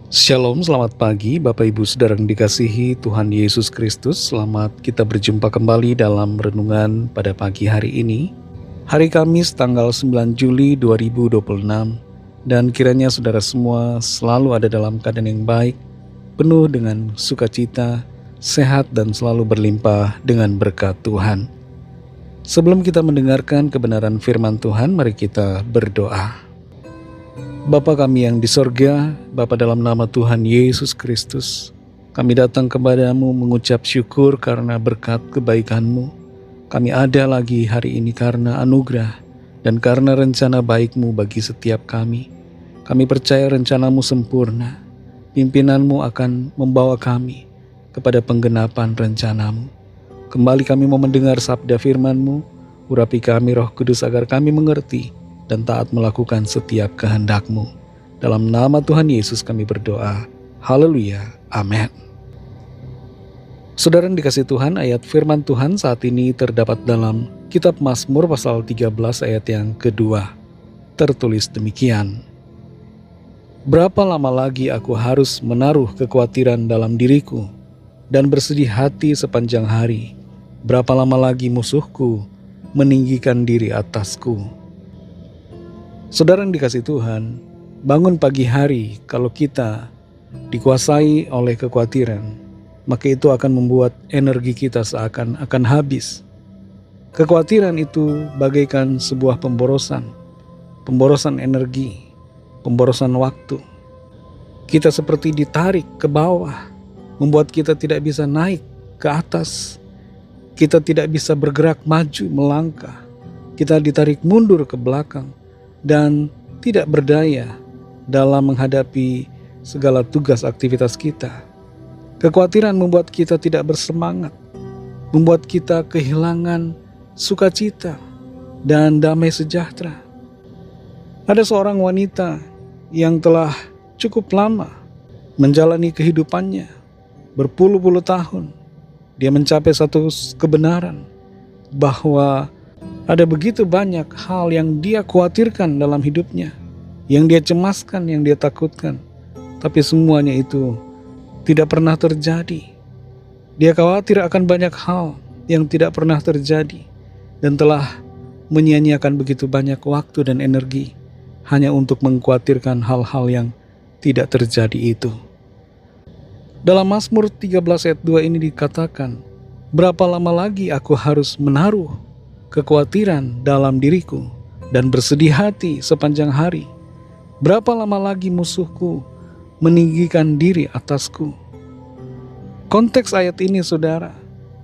Shalom, selamat pagi Bapak Ibu Saudara yang dikasihi Tuhan Yesus Kristus. Selamat kita berjumpa kembali dalam renungan pada pagi hari ini. Hari Kamis tanggal 9 Juli 2026. Dan kiranya saudara semua selalu ada dalam keadaan yang baik, penuh dengan sukacita, sehat dan selalu berlimpah dengan berkat Tuhan. Sebelum kita mendengarkan kebenaran firman Tuhan, mari kita berdoa. Bapa kami yang di sorga, Bapa dalam nama Tuhan Yesus Kristus, kami datang kepadamu mengucap syukur karena berkat kebaikan-Mu. Kami ada lagi hari ini karena anugerah dan karena rencana baik-Mu bagi setiap kami. Kami percaya rencana-Mu sempurna, pimpinan-Mu akan membawa kami kepada penggenapan rencana-Mu. Kembali kami mau mendengar sabda firman-Mu, urapi kami Roh Kudus agar kami mengerti dan taat melakukan setiap kehendak-Mu. Dalam nama Tuhan Yesus kami berdoa. Haleluya. Amin. Saudara yang dikasihi Tuhan, ayat firman Tuhan saat ini terdapat dalam kitab Mazmur pasal 13 ayat yang kedua. Tertulis demikian. Berapa lama lagi aku harus menaruh kekhawatiran dalam diriku dan bersedih hati sepanjang hari? Berapa lama lagi musuhku meninggikan diri atasku? Saudara yang dikasihi Tuhan, bangun pagi hari kalau kita dikuasai oleh kekhawatiran, maka itu akan membuat energi kita seakan-akan habis. Kekhawatiran itu bagaikan sebuah pemborosan energi, pemborosan waktu. Kita seperti ditarik ke bawah, membuat kita tidak bisa naik ke atas. Kita tidak bisa bergerak maju melangkah. Kita ditarik mundur ke belakang dan tidak berdaya dalam menghadapi segala tugas aktivitas kita. Kekhawatiran membuat kita tidak bersemangat, membuat kita kehilangan sukacita dan damai sejahtera. Ada seorang wanita yang telah cukup lama menjalani kehidupannya, berpuluh-puluh tahun. Dia mencapai satu kebenaran bahwa ada begitu banyak hal yang dia khawatirkan dalam hidupnya, yang dia cemaskan, yang dia takutkan. Tapi semuanya itu tidak pernah terjadi. Dia khawatir akan banyak hal yang tidak pernah terjadi dan telah menyia-nyiakan begitu banyak waktu dan energi hanya untuk mengkhawatirkan hal-hal yang tidak terjadi itu. Dalam Mazmur 13 ayat 2 ini dikatakan, berapa lama lagi aku harus menaruh kekhawatiran dalam diriku dan bersedih hati sepanjang hari? Berapa lama lagi musuhku meninggikan diri atasku? Konteks ayat ini saudara,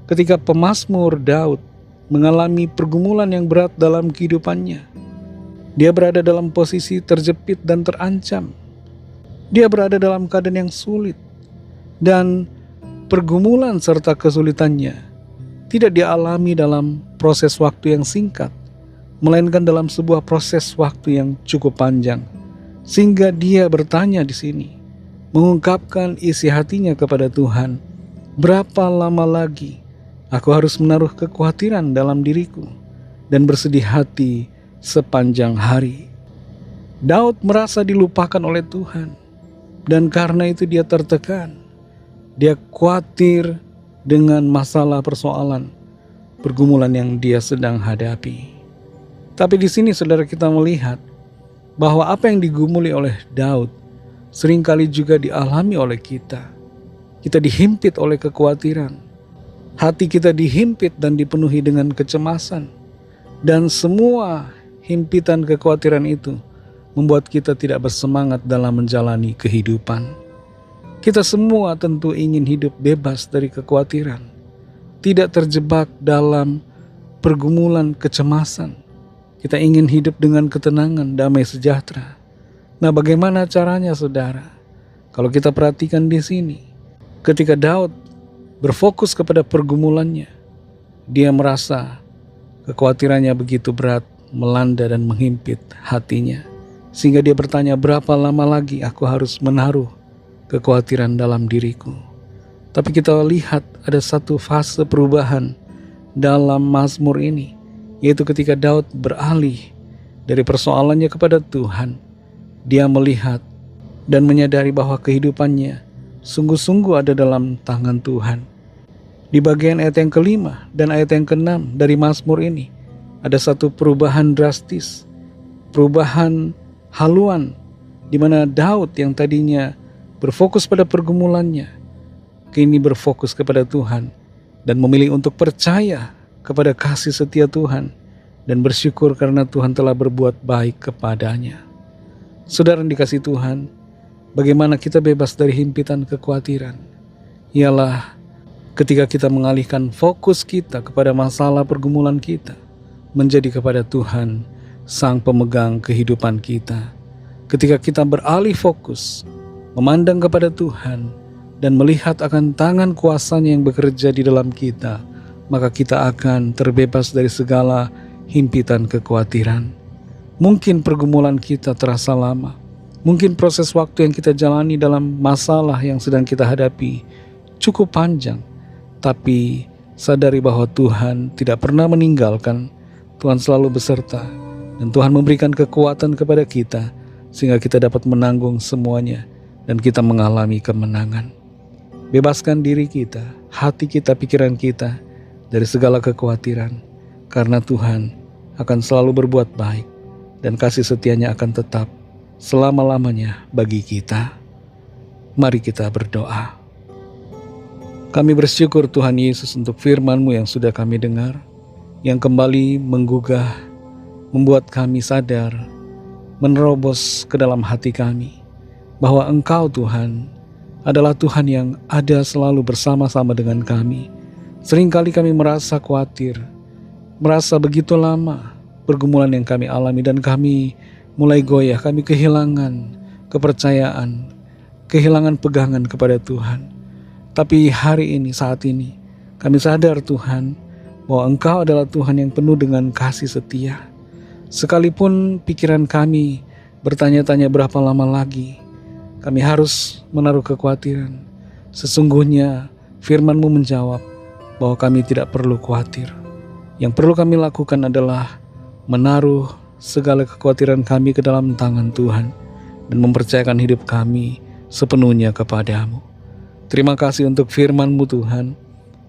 ketika pemazmur Daud mengalami pergumulan yang berat dalam kehidupannya. Dia berada dalam posisi terjepit dan terancam. Dia berada dalam keadaan yang sulit, dan pergumulan serta kesulitannya tidak dialami dalam proses waktu yang singkat, melainkan dalam sebuah proses waktu yang cukup panjang. Sehingga dia bertanya di sini, mengungkapkan isi hatinya kepada Tuhan, berapa lama lagi aku harus menaruh kekhawatiran dalam diriku dan bersedih hati sepanjang hari? Daud merasa dilupakan oleh Tuhan, dan karena itu dia tertekan. Dia khawatir dengan masalah persoalan pergumulan yang dia sedang hadapi. Tapi di sini saudara kita melihat bahwa apa yang digumuli oleh Daud seringkali juga dialami oleh kita. Kita dihimpit oleh kekhawatiran. Hati kita dihimpit dan dipenuhi dengan kecemasan. Dan semua himpitan kekhawatiran itu membuat kita tidak bersemangat dalam menjalani kehidupan. Kita semua tentu ingin hidup bebas dari kekhawatiran, tidak terjebak dalam pergumulan kecemasan. Kita ingin hidup dengan ketenangan, damai sejahtera. Nah, bagaimana caranya saudara? Kalau kita perhatikan di sini, ketika Daud berfokus kepada pergumulannya, dia merasa kekhawatirannya begitu berat, melanda dan menghimpit hatinya. Sehingga dia bertanya, berapa lama lagi aku harus menaruh kekhawatiran dalam diriku? Tapi kita lihat ada satu fase perubahan dalam Mazmur ini, yaitu ketika Daud beralih dari persoalannya kepada Tuhan. Dia melihat dan menyadari bahwa kehidupannya sungguh-sungguh ada dalam tangan Tuhan. Di bagian ayat yang kelima dan ayat yang keenam dari Mazmur ini, ada satu perubahan drastis, perubahan haluan, di mana Daud yang tadinya berfokus pada pergumulannya, kini berfokus kepada Tuhan dan memilih untuk percaya kepada kasih setia Tuhan dan bersyukur karena Tuhan telah berbuat baik kepadanya. Saudara yang dikasihi Tuhan, bagaimana kita bebas dari himpitan kekhawatiran? Ialah ketika kita mengalihkan fokus kita kepada masalah pergumulan kita menjadi kepada Tuhan, Sang Pemegang kehidupan kita. Ketika kita beralih fokus, memandang kepada Tuhan, dan melihat akan tangan kuasa-Nya yang bekerja di dalam kita, maka kita akan terbebas dari segala himpitan kekhawatiran. Mungkin pergumulan kita terasa lama, mungkin proses waktu yang kita jalani dalam masalah yang sedang kita hadapi cukup panjang, tapi sadari bahwa Tuhan tidak pernah meninggalkan, Tuhan selalu beserta, dan Tuhan memberikan kekuatan kepada kita, sehingga kita dapat menanggung semuanya, dan kita mengalami kemenangan. Bebaskan diri kita, hati kita, pikiran kita, dari segala kekhawatiran, karena Tuhan akan selalu berbuat baik, dan kasih setia-Nya akan tetap selama-lamanya bagi kita. Mari kita berdoa. Kami bersyukur Tuhan Yesus untuk firman-Mu yang sudah kami dengar, yang kembali menggugah, membuat kami sadar, menerobos ke dalam hati kami, bahwa Engkau Tuhan adalah Tuhan yang ada selalu bersama-sama dengan kami. Seringkali kami merasa khawatir, merasa begitu lama pergumulan yang kami alami, dan kami mulai goyah, kami kehilangan kepercayaan, kehilangan pegangan kepada Tuhan. Tapi hari ini, saat ini, kami sadar Tuhan, bahwa Engkau adalah Tuhan yang penuh dengan kasih setia. Sekalipun pikiran kami bertanya-tanya berapa lama lagi kami harus menaruh kekhawatiran, sesungguhnya firman-Mu menjawab bahwa kami tidak perlu khawatir. Yang perlu kami lakukan adalah menaruh segala kekhawatiran kami ke dalam tangan Tuhan dan mempercayakan hidup kami sepenuhnya kepada-Mu. Terima kasih untuk firman-Mu Tuhan.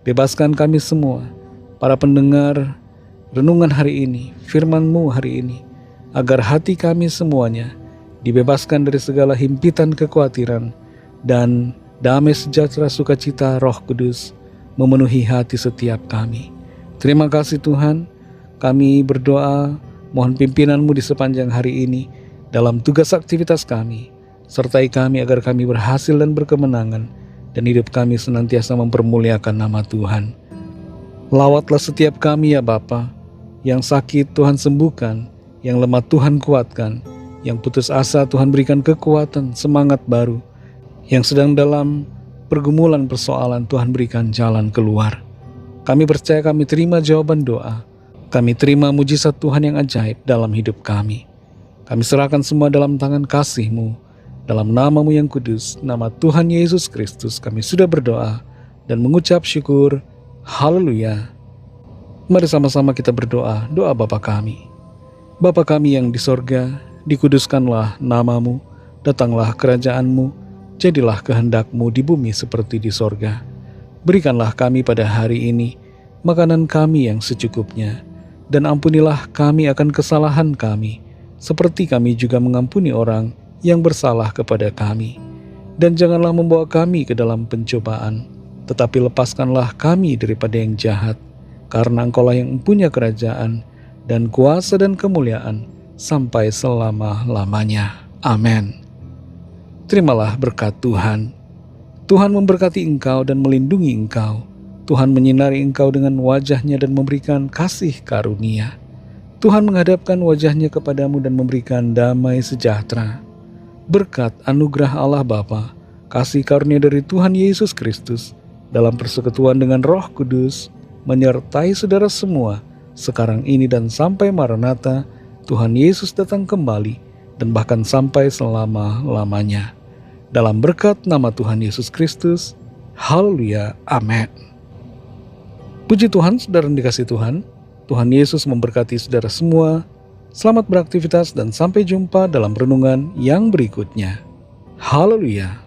Bebaskan kami semua, para pendengar renungan hari ini, firman-Mu hari ini, agar hati kami semuanya dibebaskan dari segala himpitan kekhawatiran, dan damai sejahtera sukacita Roh Kudus memenuhi hati setiap kami. Terima kasih Tuhan, kami berdoa mohon pimpinan-Mu di sepanjang hari ini dalam tugas aktivitas kami. Sertai kami agar kami berhasil dan berkemenangan, dan hidup kami senantiasa mempermuliakan nama Tuhan. Lawatlah setiap kami ya Bapa, yang sakit Tuhan sembuhkan, yang lemah Tuhan kuatkan, yang putus asa Tuhan berikan kekuatan, semangat baru, yang sedang dalam pergumulan persoalan Tuhan berikan jalan keluar. Kami percaya, kami terima jawaban doa, kami terima mujizat Tuhan yang ajaib dalam hidup kami. Kami serahkan semua dalam tangan kasih-Mu. Dalam nama-Mu yang kudus, nama Tuhan Yesus Kristus, kami sudah berdoa dan mengucap syukur. Haleluya. Mari sama-sama kita berdoa, doa Bapa kami. Bapa kami yang di sorga, dikuduskanlah nama-Mu, datanglah kerajaan-Mu, jadilah kehendak-Mu di bumi seperti di sorga. Berikanlah kami pada hari ini makanan kami yang secukupnya, dan ampunilah kami akan kesalahan kami, seperti kami juga mengampuni orang yang bersalah kepada kami. Dan janganlah membawa kami ke dalam pencobaan, tetapi lepaskanlah kami daripada yang jahat, karena Engkau-lah yang mempunyai kerajaan dan kuasa dan kemuliaan sampai selama-lamanya. Amin. Terimalah berkat Tuhan. Tuhan memberkati engkau dan melindungi engkau. Tuhan menyinari engkau dengan wajah-Nya dan memberikan kasih karunia. Tuhan menghadapkan wajah-Nya kepadamu dan memberikan damai sejahtera. Berkat anugerah Allah Bapa, kasih karunia dari Tuhan Yesus Kristus, dalam persekutuan dengan Roh Kudus, menyertai saudara semua, sekarang ini dan sampai Maranatha, Tuhan Yesus datang kembali, dan bahkan sampai selama-lamanya. Dalam berkat nama Tuhan Yesus Kristus, haleluya, amin. Puji Tuhan, saudara yang dikasihi Tuhan, Tuhan Yesus memberkati saudara semua. Selamat beraktivitas dan sampai jumpa dalam renungan yang berikutnya. Haleluya!